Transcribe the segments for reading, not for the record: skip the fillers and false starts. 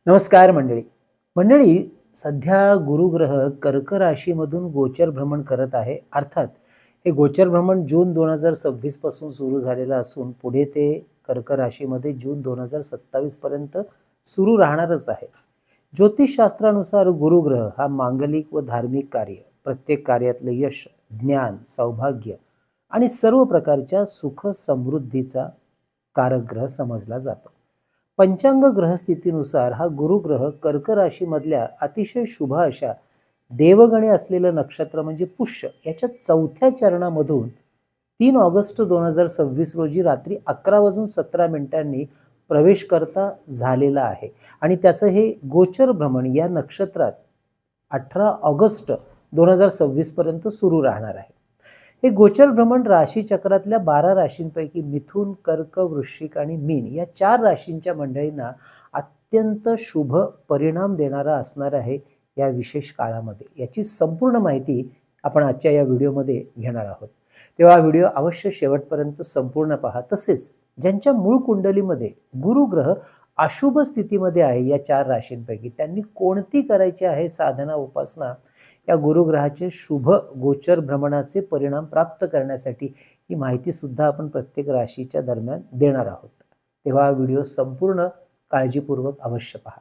नमस्कार मंडळी. मंडळी, सध्या गुरुग्रह कर्क राशीमधून गोचर भ्रमण करत आहे. अर्थात हे गोचर भ्रमण जून 2026 पासून सुरू झालेलं असून पुढे ते कर्क राशीमध्ये जून 2027 पर्यंत सुरू राहणारच आहे. ज्योतिषशास्त्रानुसार गुरुग्रह हा मांगलिक व धार्मिक कार्य, प्रत्येक कार्यातलं यश, ज्ञान, सौभाग्य आणि सर्व प्रकारच्या सुख समृद्धीचा कारक ग्रह समजला जातो. पंचांग ग्रहस्थितीनुसार हा गुरुग्रह कर्क राशीमधल्या अतिशय शुभ अशा देवगणे असलेलं नक्षत्र म्हणजे पुष्य याच्या चौथ्या चरणामधून 3 ऑगस्ट 2026 रोजी रात्री 11:17 प्रवेश करता झालेला आहे. आणि त्याचं हे गोचर भ्रमण या नक्षत्रात 18 ऑगस्ट 2026 पर्यंत सुरू राहणार आहे. हे गोचर भ्रमण राशी चक्रातल्या 12 राशींपैकी मिथुन, कर्क, वृश्चिक आणि मीन या 4 राशींच्या मंडळींना अत्यंत शुभ परिणाम देणारा असणार आहे या विशेष काळामध्ये. याची संपूर्ण माहिती आपण आजच्या या व्हिडिओमध्ये घेणार आहोत. तेव्हा हा व्हिडिओ अवश्य शेवटपर्यंत संपूर्ण पहा. तसेच ज्यांच्या मूळ कुंडलीमध्ये गुरुग्रह अशुभ स्थितीमध्ये आहे या 4 राशींपैकी त्यांनी कोणती करायची आहे साधना उपासना या गुरुग्रहाचे शुभ गोचर भ्रमणाचे परिणाम प्राप्त करण्यासाठी ही माहिती सुद्धा आपण प्रत्येक राशीच्या दरम्यान देणार आहोत. तेव्हा हा व्हिडिओ संपूर्ण काळजीपूर्वक अवश्य पहा.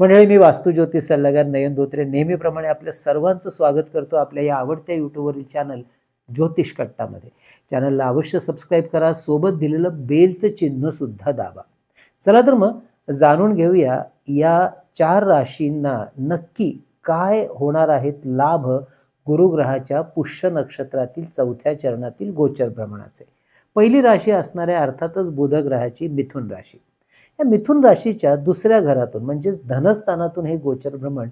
मंडळी, मी वास्तू ज्योतिष सल्लागार नयन धोत्रे नेहमीप्रमाणे आपल्या सर्वांचं स्वागत करतो आपल्या या आवडत्या यूट्यूबवरील चॅनल ज्योतिष कट्टामध्ये. चॅनलला अवश्य सबस्क्राईब करा, सोबत दिलेलं बेलचं चिन्ह सुद्धा दाबा. चला तर मग जाणून घेऊया या 4 राशींना नक्की काय होणार आहेत लाभ गुरुग्रहाच्या पुष्य नक्षत्रातील चौथ्या चरणातील गोचर भ्रमणाचे. पहिली राशी असणाऱ्या अर्थातच बुध ग्रहाची मिथुन राशी. या मिथुन राशीच्या दुसऱ्या घरातून म्हणजेच धनस्थानातून हे गोचर भ्रमण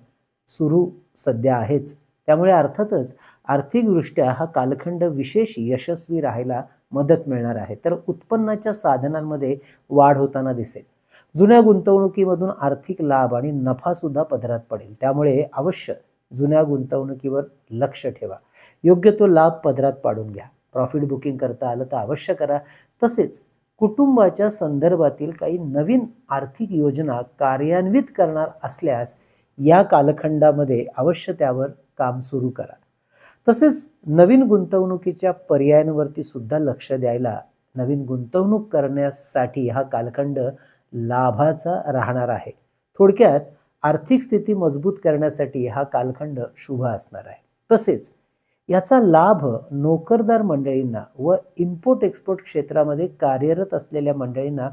सुरू सध्या आहेच. त्यामुळे अर्थातच आर्थिकदृष्ट्या हा कालखंड विशेष यशस्वी राहायला मदत मिळणार आहे. तर उत्पन्नाच्या साधनांमध्ये वाढ होताना दिसेल. जुन्या गुंतवणुकीमधून आर्थिक लाभ आणि नफा सुद्धा पदरात पडेल. त्यामुळे अवश्य जुन्या गुंतवणुकीवर लक्ष ठेवा. योग्य तो लाभ पदरात पाडून घ्या. प्रॉफिट बुकिंग करता आलं तर अवश्य करा. तसेच कुटुंबाच्या संदर्भातील काही नवीन आर्थिक योजना कार्यान्वित करणार असल्यास या कालखंडामध्ये अवश्य त्यावर काम सुरू करा. तसेच नवीन गुंतवणुकीच्या पर्यायांवरती सुद्धा लक्ष द्यायला, नवीन गुंतवणूक करण्यासाठी हा कालखंड लाभाचा राहणार आहे. थोडक्यात आर्थिक स्थिती मजबूत करण्यासाठी हा कालखंड शुभ असणार आहे. तसेच याचा लाभ नोकरदार मंडळींना व इम्पोर्ट एक्सपोर्ट क्षेत्रामध्ये कार्यरत असलेल्या मंडळींना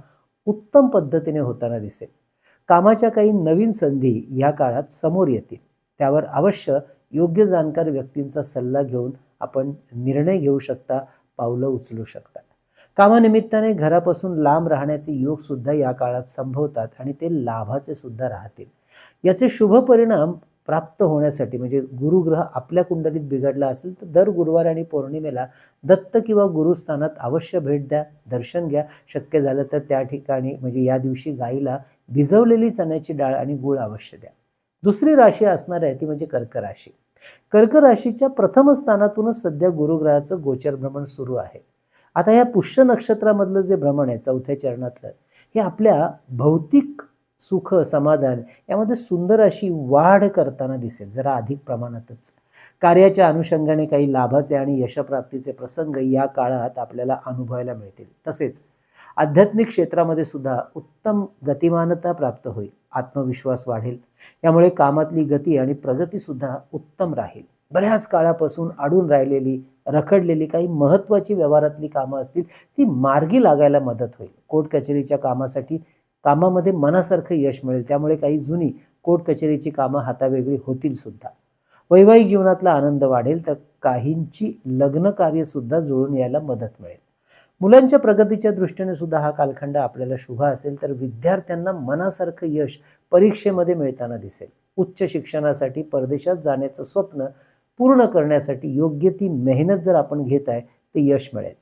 उत्तम पद्धतीने होताना दिसेल. कामाच्या काही नवीन संधी या काळात समोर येतील. त्यावर अवश्य योग्य जाणकार व्यक्तींचा सल्ला घेऊन आपण निर्णय घेऊ शकता, पावलं उचलू शकता. कामानिमित्ताने घरापासून लांब राहण्याचे योग सुद्धा या काळात संभवतात आणि ते लाभाचे सुद्धा राहतील. याचे शुभ परिणाम प्राप्त होण्यासाठी म्हणजे गुरुग्रह आपल्या कुंडलीत बिघडला असेल तर दर गुरुवार आणि पौर्णिमेला दत्त किंवा गुरुस्थानात अवश्य भेट द्या, दर्शन घ्या. शक्य झालं तर त्या ठिकाणी म्हणजे या दिवशी गाईला भिजवलेली चण्याची डाळ आणि गूळ अवश्य द्या. दुसरी राशी असणार आहे ती म्हणजे कर्क राशी. कर्क राशीच्या प्रथम स्थानातूनच सध्या गुरुग्रहाचं गोचर भ्रमण सुरू आहे. आता या पुष्य नक्षत्रामधलं जे भ्रमण आहे चौथ्या चरणातलं, हे आपल्या भौतिक सुख समाधान यामध्ये सुंदर अशी वाढ करताना दिसेल, जरा अधिक प्रमाणातच. कार्याच्या अनुषंगाने काही लाभाचे आणि यशप्राप्तीचे प्रसंग या काळात आपल्याला अनुभवायला मिळतील. तसेच आध्यात्मिक क्षेत्रामध्ये सुद्धा उत्तम गतिमानता प्राप्त होईल, आत्मविश्वास वाढेल. यामुळे कामातली गती आणि प्रगती सुद्धा उत्तम राहील. बऱ्याच काळापासून अडून राहिलेली, रखडलेली काही महत्त्वाची व्यवहारातली कामं असतील ती मार्गी लागायला मदत होईल. कोर्ट कचेरीच्या कामामध्ये मनासारखं यश मिळेल. त्यामुळे काही जुनी कोर्ट कचेरीची कामं हातावेगळी होतील सुद्धा. वैवाहिक जीवनातला आनंद वाढेल तर काहींची लग्न कार्य सुद्धा जुळून यायला मदत मिळेल. मुलांच्या प्रगतीच्या दृष्टीने सुद्धा हा कालखंड आपल्याला शुभ असेल. तर विद्यार्थ्यांना मनासारखं यश परीक्षेमध्ये मिळताना दिसेल. उच्च शिक्षणासाठी परदेशात जाण्याचं स्वप्न पूर्ण करण्यासाठी योग्य ती मेहनत जर आपण घेत आहे ते यश मिळेल.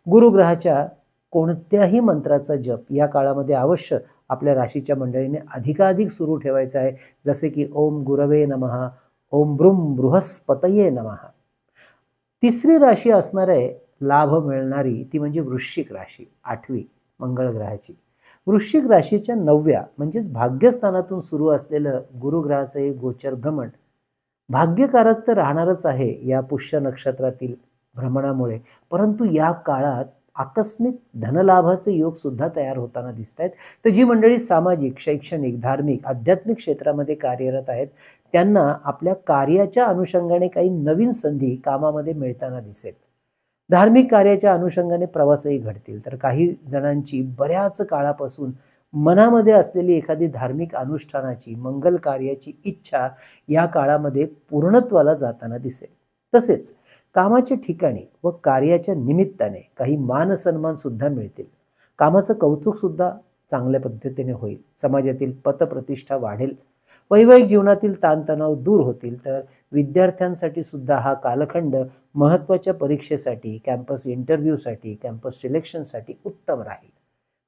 गुरुग्रहाच्या कोणत्याही मंत्राचा जप या काळामध्ये अवश्य आपल्या राशीच्या मंडळीने अधिकाधिक सुरू ठेवायचा आहे. जसे की ओम गुरवे नमः, ओम ब्रूम बृहस्पतये नमः. तिसरी राशी असणार आहे लाभ मिळणारी ती म्हणजे वृश्चिक राशी, 8वी मंगळ ग्रहाची. वृश्चिक राशीच्या 9व्या म्हणजेच भाग्यस्थानातून सुरू असलेलं गुरुग्रहाचं हे गोचर भ्रमण भाग्यकारक तर राहणारच आहे या पुष्य नक्षत्रातील भ्रमणामुळे, परंतु या काळात आकस्मिक धनलाभाचे योग सुद्धा तयार होताना दिसत आहेत. तर जी मंडळी सामाजिक, शैक्षणिक, धार्मिक, आध्यात्मिक क्षेत्रामध्ये कार्यरत आहेत त्यांना आपल्या कार्याच्या अनुषंगाने काही नवीन संधी कामामध्ये मिळताना दिसेल. धार्मिक कार्याच्या अनुषंगाने प्रवासही घडतील. तर काही जणांची बऱ्याच काळापासून मनामध्ये असलेली एखादी धार्मिक अनुष्ठानाची, मंगल कार्याची इच्छा या काळामध्ये पूर्णत्वाला जाताना दिसेल. तसेच कामाच्या ठिकाणी व कार्याच्या निमित्ताने काही मान सन्मान सुद्धा मिळतील. कामाचं कौतुक सुद्धा चांगल्या पद्धतीने होईल. समाजातील पतप्रतिष्ठा वाढेल. वैवाहिक जीवनातील ताणतणाव दूर होतील. तर विद्यार्थ्यांसाठी सुद्धा हा कालखंड महत्त्वाच्या परीक्षेसाठी, कॅम्पस इंटरव्ह्यूसाठी, कॅम्पस सिलेक्शनसाठी उत्तम राहील.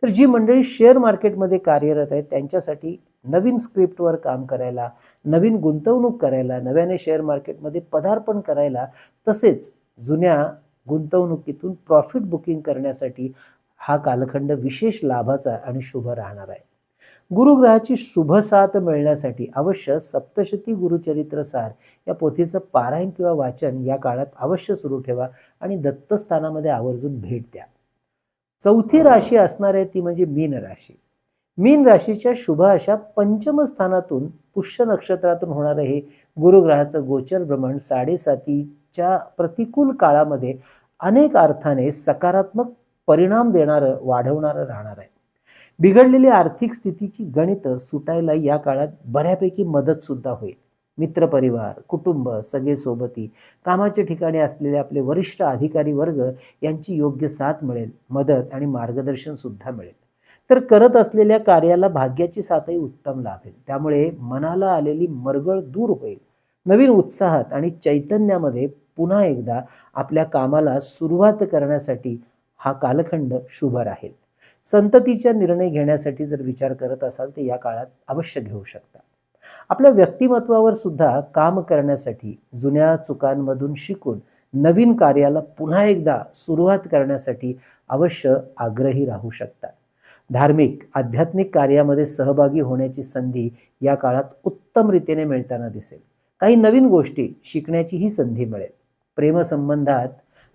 तर जी मंडळी शेअर मार्केटमध्ये कार्यरत आहेत त्यांच्यासाठी नवीन स्क्रिप्टवर काम करायला, नवीन गुंतवणूक करायला, नव्याने शेअर मार्केटमध्ये पदार्पण करायला, तसेच जुन्या गुंतवणुकीतून प्रॉफिट बुकिंग करण्यासाठी हा कालखंड विशेष लाभाचा आणि शुभ राहणार आहे. गुरुग्रहाची शुभ साथ मिळण्यासाठी अवश्य सप्तशती गुरुचरित्र सार या पोथीचं पारायण किंवा वाचन या काळात अवश्य सुरू ठेवा आणि दत्तस्थानामध्ये आवर्जून भेट द्या. चौथी राशी असणार आहे ती म्हणजे मीन राशी. मीन राशीच्या शुभ अशा पंचम स्थानातून पुष्य नक्षत्रातून होणारं हे गुरुग्रहाचं गोचर भ्रमण 7.5च्या प्रतिकूल काळामध्ये अनेक अर्थाने सकारात्मक परिणाम देणारं, वाढवणारं राहणार आहे. बिघडलेली आर्थिक स्थितीची गणित सुटायला या काळात बऱ्यापैकी मदत सुद्धा होईल. मित्रपरिवार, कुटुंब, सगळे सोबती, कामाच्या ठिकाणी असलेले आपले वरिष्ठ अधिकारी वर्ग यांची योग्य साथ मिळेल, मदत आणि मार्गदर्शन सुद्धा मिळेल. तर करत असलेल्या कार्याला भाग्याची साथही उत्तम लाभेल. त्यामुळे मनाला आलेली मरगळ दूर होईल. नवीन उत्साहात आणि चैतन्यामध्ये पुन्हा एकदा आपल्या कामाला सुरुवात करण्यासाठी हा कालखंड शुभ राहील. संततीचा निर्णय घेण्यासाठी जर विचार करत असाल तर या काळात अवश्य घेऊ शकता. आपल्या व्यक्तिमत्वावर सुद्धा काम करण्यासाठी, जुन्या चुकांमधून शिकून नवीन कार्याला पुन्हा एकदा सुरुवात करण्यासाठी अवश्य आग्रही राहू शकता. धार्मिक, आध्यात्मिक कार्यामध्ये सहभागी होण्याची संधी या काळात उत्तम रीतीने मिळताना दिसेल. काही नवीन गोष्टी शिकण्याची ही संधी मिळेल. प्रेमसंबंधात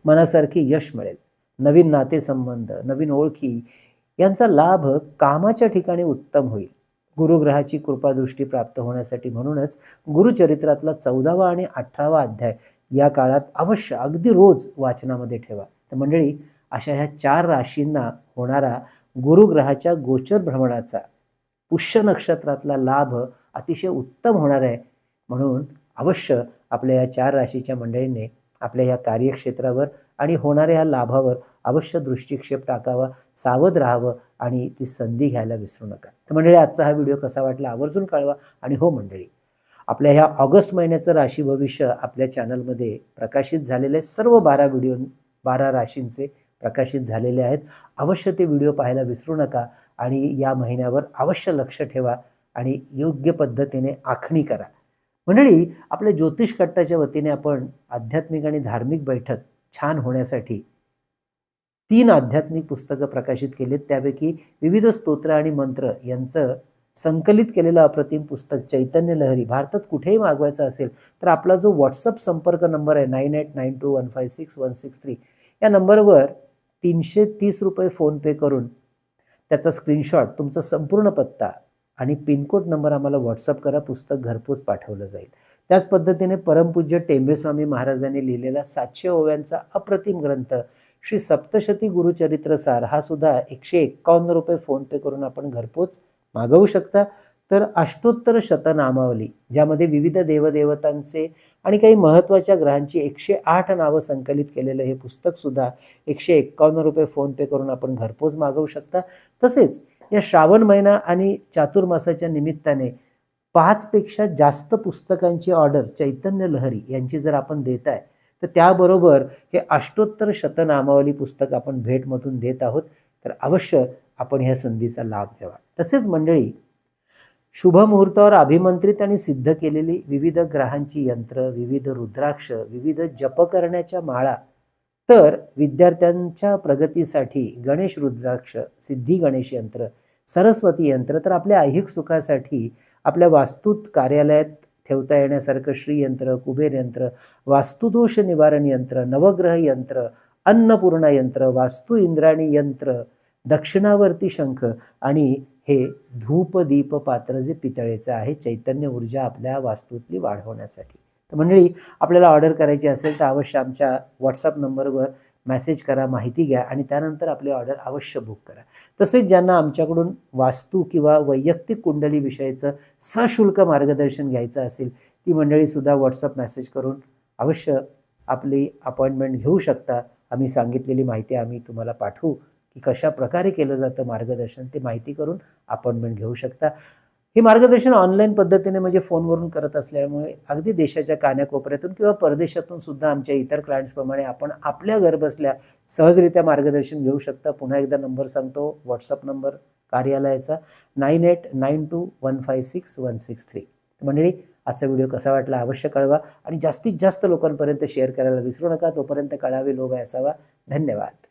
मनासारखी यश मिळेल. नवीन नातेसंबंध, नवीन ओळखी यांचा लाभ कामाच्या ठिकाणी उत्तम होईल. गुरुग्रहाची कृपादृष्टी प्राप्त होण्यासाठी म्हणूनच गुरुचरित्रातला 14वा आणि 18वा अध्याय या काळात अवश्य अगदी रोज वाचनामध्ये ठेवा. तर मंडळी, अशा ह्या 4 राशींना होणारा गुरुग्रहाच्या गोचर भ्रमणाचा पुष्य नक्षत्रातला लाभ अतिशय उत्तम होणार आहे. म्हणून अवश्य आपल्या या 4 राशीच्या मंडळींनी आपल्या या कार्यक्षेत्रावर आणि होणाऱ्या ह्या लाभावर अवश्य दृष्टिक्षेप टाकावा, सावध राहावं आणि ती संधी घ्यायला विसरू नका. तर मंडळी, आजचा हा व्हिडिओ कसा वाटला आवर्जून कळवा. आणि हो मंडळी, आपल्या ह्या ऑगस्ट महिन्याचं राशी भविष्य आपल्या चॅनलमध्ये प्रकाशित झालेले सर्व 12 व्हिडिओ 12 राशींचे प्रकाशित झालेले आहेत. अवश्य ते व्हिडिओ पाहायला विसरू नका आणि या महिन्यावर अवश्य लक्ष ठेवा आणि योग्य पद्धतीने आखणी करा. मंडळी, आपल्या ज्योतिष कट्टाच्या वतीने आपण आध्यात्मिक आणि धार्मिक बैठक छान होण्यासाठी 3 आध्यात्मिक पुस्तकं प्रकाशित केलीत. त्यापैकी विविध स्तोत्र आणि मंत्र यांचं संकलित केलेलं अप्रतिम पुस्तक चैतन्य लहरी भारतात कुठेही मागवायचं असेल तर आपला जो व्हॉट्सअप संपर्क नंबर आहे 9892156163 या नंबरवर 330 रुपये फोनपे करून त्याचा स्क्रीनशॉट, तुमचा संपूर्ण पत्ता आणि पिनकोड नंबर आम्हाला व्हॉट्सअप करा. पुस्तक घरपोच पाठवलं जाईल. त्याच पद्धतीने परमपूज्य टेंबेस्वामी महाराजांनी लिहिलेला 700 ओव्यांचा अप्रतिम ग्रंथ श्री सप्तशती गुरुचरित्र सार हा सुद्धा 151 रुपये फोनपे करून आपण घरपोच मागवू शकता. तर अष्टोत्तर शतनामावली, ज्यामध्ये विविध देवदेवतांचे आणि काही महत्त्वाच्या ग्रहांची 108 नावं संकलित केलेलं हे पुस्तक सुद्धा 151 रुपये फोनपे करून आपण घरपोच मागवू शकता. तसेच या श्रावण महिना आणि चातुर्मासाच्या निमित्ताने 5 पेक्षा जास्त पुस्तकांची ऑर्डर चैतन्य लहरी यांची जर आपण देताय तर त्याबरोबर हे अष्टोत्तर शतनामावली पुस्तक आपण भेटमधून देत आहोत. तर अवश्य आपण ह्या संधीचा लाभ घ्यावा. तसेच मंडळी, शुभ मुहूर्तावर अभिमंत्रित आणि सिद्ध केलेली विविध ग्रहांची यंत्र, विविध रुद्राक्ष, विविध जप करण्याच्या माळा, तर विद्यार्थ्यांच्या प्रगतीसाठी गणेश रुद्राक्ष, सिद्धी गणेश यंत्र, सरस्वती यंत्र तर आपल्या ऐहिक सुखासाठी आपल्या वास्तूत कार्यालयात ठेवता येण्यासारखं श्रीयंत्र, कुबेर यंत्र, वास्तुदोष निवारण यंत्र, नवग्रह यंत्र, अन्नपूर्णा यंत्र, वास्तू इंद्राणी यंत्र, दक्षिणावर्ती शंख आणि हे धूप दीप पात्र जे पितळेचं आहे चैतन्य ऊर्जा आपल्या वास्तूतली वाढवण्यासाठी. तर मंडळी, आपल्याला ऑर्डर करायची असेल तर अवश्य आमच्या व्हॉट्सअप नंबरवर मेसेज करा, माहिती घ्या आणि त्यानंतर आपली ऑर्डर अवश्य बुक करा. तसेच ज्यांना आमच्याकडून वास्तू किंवा वैयक्तिक कुंडली विषयीचं सशुल्क मार्गदर्शन घ्यायचं असेल ती मंडळीसुद्धा व्हॉट्सअप मेसेज करून अवश्य आपली अपॉइंटमेंट घेऊ शकता. आम्ही सांगितलेली माहिती आम्ही तुम्हाला पाठवू की कशा प्रकारे केलं जातं मार्गदर्शन, ते माहिती करून अपॉइंटमेंट घेऊ शकता. हे मार्गदर्शन ऑनलाईन पद्धतीने म्हणजे फोनवरून करत असल्यामुळे अगदी देशाच्या कानाकोपऱ्यातून किंवा परदेशातून सुद्धा आमच्या इतर क्लायंट्सप्रमाणे आपण आपल्या घरबसल्या सहजरित्या मार्गदर्शन घेऊ शकता. पुन्हा एकदा नंबर सांगतो, व्हॉट्सअप नंबर कार्यालयाचा 9892156163. मंडळी, आजचा व्हिडिओ कसा वाटला अवश्य कळवा आणि जास्तीत जास्त लोकांपर्यंत शेअर करायला विसरू नका. तोपर्यंत कळावे लोभ असावा. धन्यवाद.